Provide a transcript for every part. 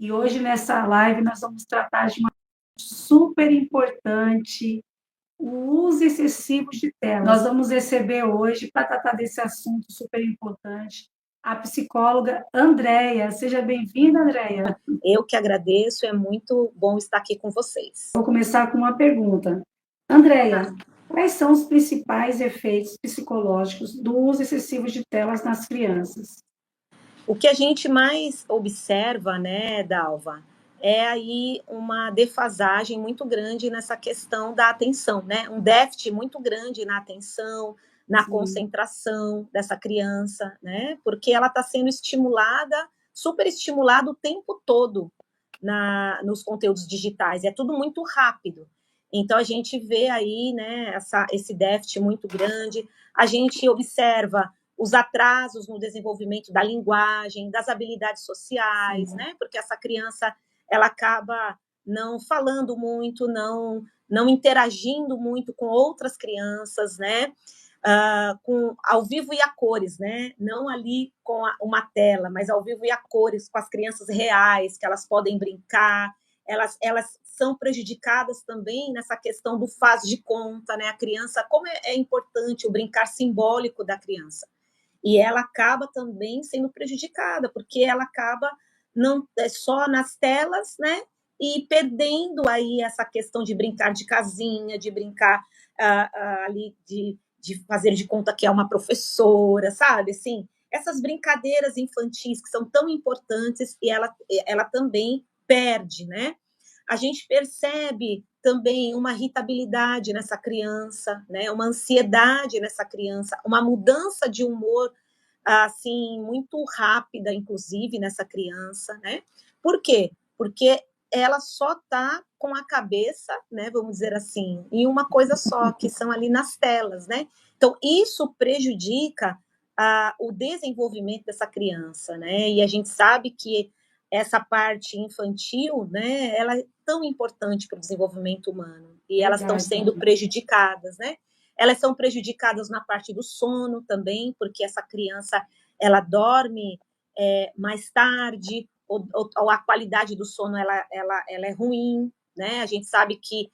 E hoje, nessa live, nós vamos tratar de uma super importante, o uso excessivo de telas. Nós vamos receber hoje, para tratar desse assunto super importante, a psicóloga Andréia. Seja bem-vinda, Andréia. Eu que agradeço, é muito bom estar aqui com vocês. Vou começar com uma pergunta. Andréia, quais são os principais efeitos psicológicos do uso excessivo de telas nas crianças? O que a gente mais observa, né, Dalva, é aí uma defasagem muito grande nessa questão da atenção, né? Um déficit muito grande na atenção, na concentração dessa criança, né? Porque ela está sendo estimulada, super estimulada o tempo todo nos conteúdos digitais. É tudo muito rápido. Então, a gente vê aí, né, esse déficit muito grande. A gente observa os atrasos no desenvolvimento da linguagem, das habilidades sociais, né? Porque essa criança, ela acaba não falando muito, não interagindo muito com outras crianças, né? Com ao vivo e a cores, né? Não ali com uma tela, mas ao vivo e a cores, com as crianças reais, que elas podem brincar, elas são prejudicadas também nessa questão do faz de conta, né? A criança, como é importante o brincar simbólico da criança. E ela acaba também sendo prejudicada, porque ela acaba não só nas telas, né? E perdendo aí essa questão de brincar de casinha, de brincar ali, de fazer de conta que é uma professora, sabe? Assim, essas brincadeiras infantis que são tão importantes e ela também perde, né? A gente percebe também uma irritabilidade nessa criança, né? Uma ansiedade nessa criança, uma mudança de humor assim muito rápida, inclusive nessa criança, né? Por quê? Porque ela só está com a cabeça, né? Vamos dizer assim, em uma coisa só, que são ali nas telas, né? Então isso prejudica o desenvolvimento dessa criança, né? E a gente sabe que essa parte infantil, né, ela é tão importante para o desenvolvimento humano e elas estão sendo prejudicadas, né? Elas são prejudicadas na parte do sono também, porque essa criança ela dorme mais tarde, ou a qualidade do sono ela é ruim, né? A gente sabe que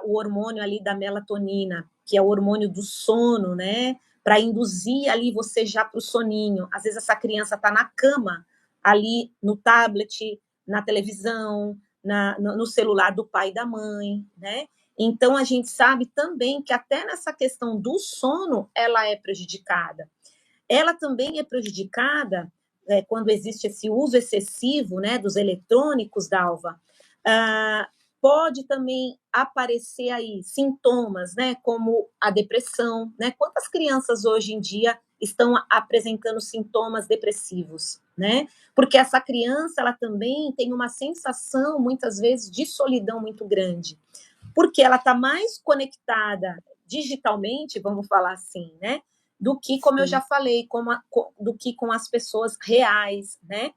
o hormônio ali da melatonina, que é o hormônio do sono, né? Para induzir ali você já para o soninho. Às vezes essa criança está na cama, ali no tablet, na televisão, no celular do pai e da mãe, né? Então, a gente sabe também que até nessa questão do sono, ela é prejudicada. Ela também é prejudicada quando existe esse uso excessivo, né, dos eletrônicos, Dalva. Pode também aparecer aí sintomas, né, como a depressão, né? Quantas crianças hoje em dia estão apresentando sintomas depressivos, né? Porque essa criança, ela também tem uma sensação, muitas vezes, de solidão muito grande, porque ela está mais conectada digitalmente, vamos falar assim, né? Do que, como eu já falei, do que com as pessoas reais, né?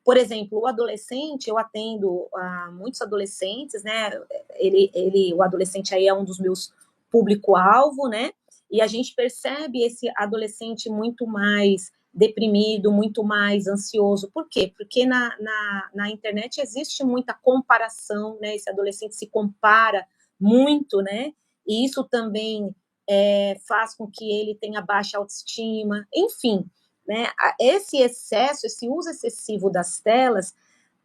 Por exemplo, o adolescente, eu atendo muitos adolescentes, né? O adolescente aí é um dos meus público-alvo, né? E a gente percebe esse adolescente muito mais deprimido, muito mais ansioso. Por quê? Porque na internet existe muita comparação, né? Esse adolescente se compara muito, né? E isso também faz com que ele tenha baixa autoestima, enfim, né? Esse excesso, esse uso excessivo das telas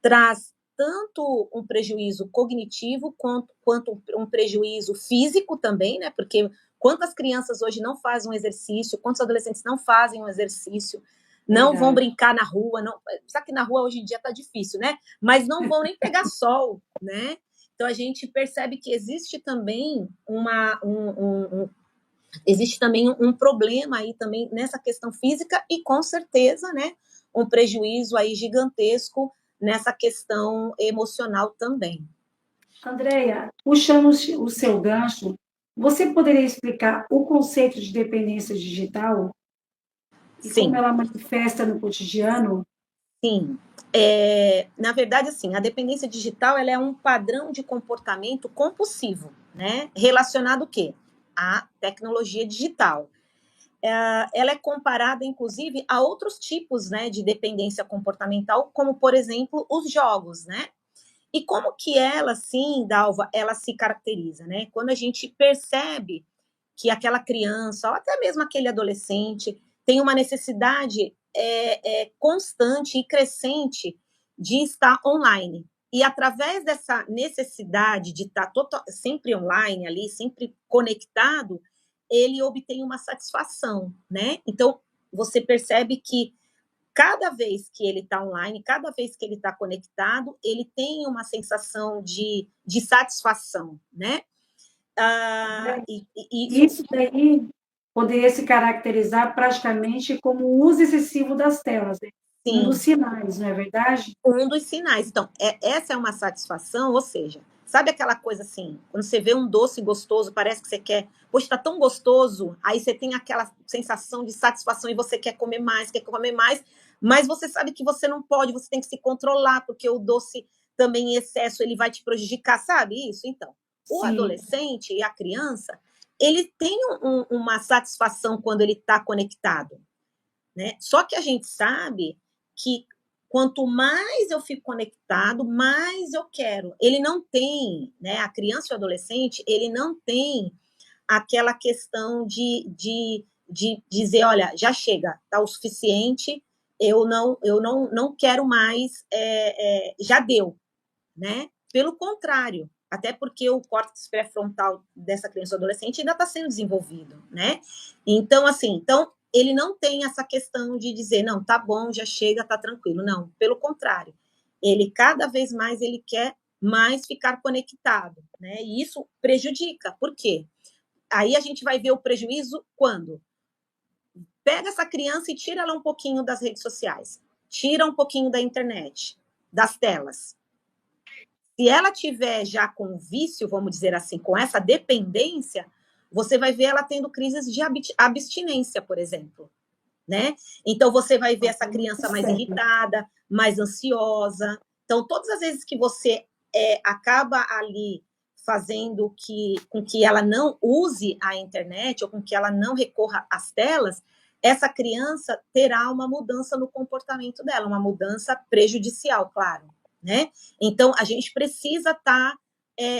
traz tanto um prejuízo cognitivo quanto um prejuízo físico também, né? Porque quantas crianças hoje não fazem um exercício, quantos adolescentes não fazem um exercício, não vão brincar na rua, não, sabe que na rua hoje em dia tá difícil, né? Mas não vão nem pegar sol, né? Então a gente percebe que existe também existe também um problema aí também nessa questão física e com certeza, né, um prejuízo aí gigantesco nessa questão emocional também. Andréia, puxando o seu gancho, você poderia explicar o conceito de dependência digital e Sim. como ela manifesta no cotidiano? Sim. Na verdade, assim, a dependência digital ela é um padrão de comportamento compulsivo, né? Relacionado o quê? À tecnologia digital. ela é comparada, inclusive, a outros tipos, né, de dependência comportamental, como, por exemplo, os jogos, né? E como que ela, sim, Dalva, ela se caracteriza, né? Quando a gente percebe que aquela criança, ou até mesmo aquele adolescente, tem uma necessidade constante e crescente de estar online. E através dessa necessidade de estar sempre online ali, sempre conectado, ele obtém uma satisfação, né? Então, você percebe que cada vez que ele está online, cada vez que ele está conectado, ele tem uma sensação de satisfação, né? Isso daí poderia se caracterizar praticamente como o uso excessivo das telas, né? Um dos Sim, sinais, não é verdade? um dos sinais. Então, essa é uma satisfação, ou seja, sabe aquela coisa assim, quando você vê um doce gostoso, parece que você quer, poxa, está tão gostoso, aí você tem aquela sensação de satisfação e você quer comer mais, mas você sabe que você não pode, você tem que se controlar, porque o doce também em excesso ele vai te prejudicar, sabe isso? Então, o Sim. adolescente e a criança, ele tem uma satisfação quando ele está conectado, né? Só que a gente sabe que quanto mais eu fico conectado, mais eu quero. Ele não tem, né? A criança e o adolescente, ele não tem aquela questão de dizer, olha, já chega, tá o suficiente, eu não quero mais, já deu, né? Pelo contrário, até porque o córtex pré-frontal dessa criança ou adolescente ainda está sendo desenvolvido, né? Então, assim, ele não tem essa questão de dizer, não, tá bom, já chega, tá tranquilo. Não, pelo contrário. Ele, cada vez mais, ele quer mais ficar conectado, né? E isso prejudica. Por quê? Aí a gente vai ver o prejuízo quando pega essa criança e tira ela um pouquinho das redes sociais, tira um pouquinho da internet, das telas. Se ela tiver já com vício, vamos dizer assim, com essa dependência, você vai ver ela tendo crises de abstinência, por exemplo, né? Então você vai ver essa criança mais irritada, mais ansiosa. Então todas as vezes que você acaba ali fazendo com que ela não use a internet ou com que ela não recorra às telas, essa criança terá uma mudança no comportamento dela, uma mudança prejudicial, claro, né? Então a gente precisa estar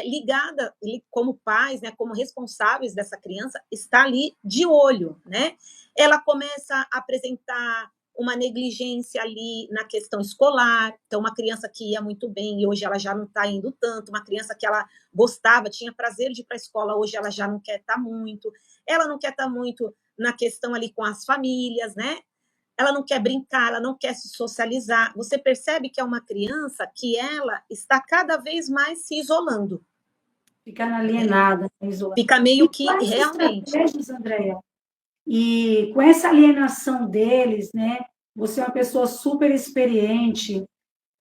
ligada como pais, né, como responsáveis dessa criança, está ali de olho, né? Ela começa a apresentar uma negligência ali na questão escolar. Então, uma criança que ia muito bem e hoje ela já não está indo tanto, uma criança que ela gostava, tinha prazer de ir para a escola, hoje ela já não quer estar muito. Ela não quer estar muito na questão ali com as famílias, né? Ela não quer brincar, ela não quer se socializar. Você percebe que é uma criança que ela está cada vez mais se isolando. Ficando alienada, isolada. Fica meio E que quais realmente. estratégias, Andréia? E com essa alienação deles, né? Você é uma pessoa super experiente,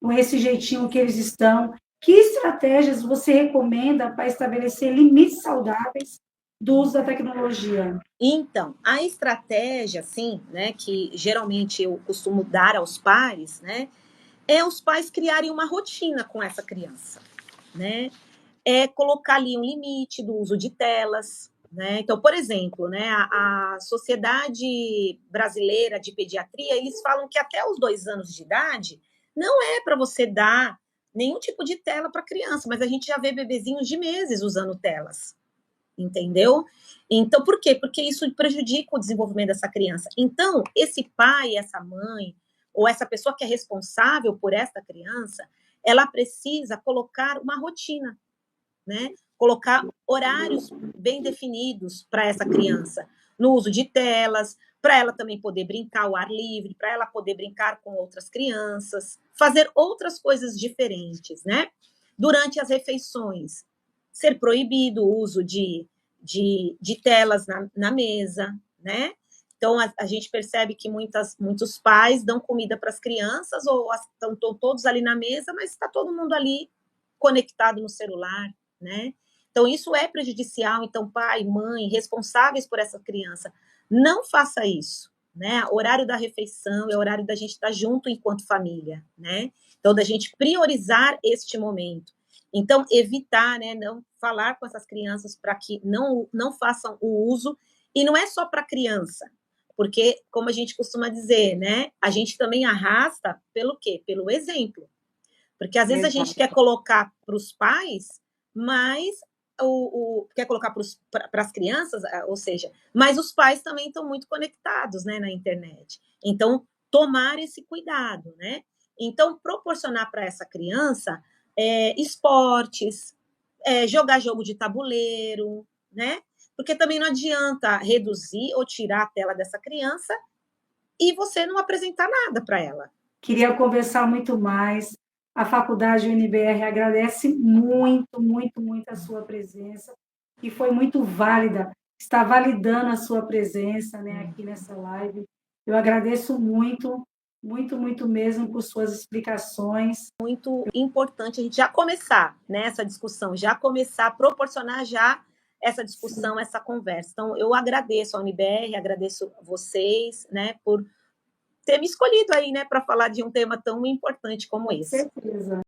com esse jeitinho que eles estão. Que estratégias você recomenda para estabelecer limites saudáveis do uso da tecnologia? Então, a estratégia, assim, né, que geralmente eu costumo dar aos pais, né, é os pais criarem uma rotina com essa criança, né? É colocar ali um limite do uso de telas, né? Então, por exemplo, né, a Sociedade Brasileira de Pediatria, eles falam que até os 2 anos de idade não é para você dar nenhum tipo de tela para criança, mas a gente já vê bebezinhos de meses usando telas, entendeu? Então, por quê? Porque isso prejudica o desenvolvimento dessa criança. Então, esse pai, essa mãe, ou essa pessoa que é responsável por essa criança, ela precisa colocar uma rotina, né? Colocar horários bem definidos para essa criança, no uso de telas, para ela também poder brincar ao ar livre, para ela poder brincar com outras crianças, fazer outras coisas diferentes, né? Durante as refeições, ser proibido o uso de telas na mesa, né? Então, a gente percebe que muitos pais dão comida para as crianças, ou estão todos ali na mesa, mas está todo mundo ali conectado no celular, né? Então, isso é prejudicial. Então, pai, mãe, responsáveis por essa criança, não faça isso, né? O horário da refeição é o horário da gente estar junto enquanto família, né? Então, da gente priorizar este momento. Então, evitar, né, não falar com essas crianças para que não façam o uso, e não é só para criança, Porque, como a gente costuma dizer, né, a gente também arrasta pelo quê? Pelo exemplo. Porque às vezes a gente quer colocar para os pais, mas quer colocar para as crianças, ou seja, mas os pais também estão muito conectados, né, na internet. Então, tomar esse cuidado, né? Então, proporcionar para essa criança esportes, jogar jogo de tabuleiro, né? Porque também não adianta reduzir ou tirar a tela dessa criança e você não apresentar nada para ela. Queria conversar muito mais. A Faculdade UNBR agradece muito, muito, muito a sua presença, que foi muito válida, está validando a sua presença, né, aqui nessa live. Eu agradeço muito, muito, muito mesmo por suas explicações. Muito importante a gente já começar, né, essa discussão, já começar a proporcionar já essa discussão, essa conversa. Então, eu agradeço a UNBR, agradeço vocês, né, por ter me escolhido aí, né, para falar de um tema tão importante como esse. Com certeza.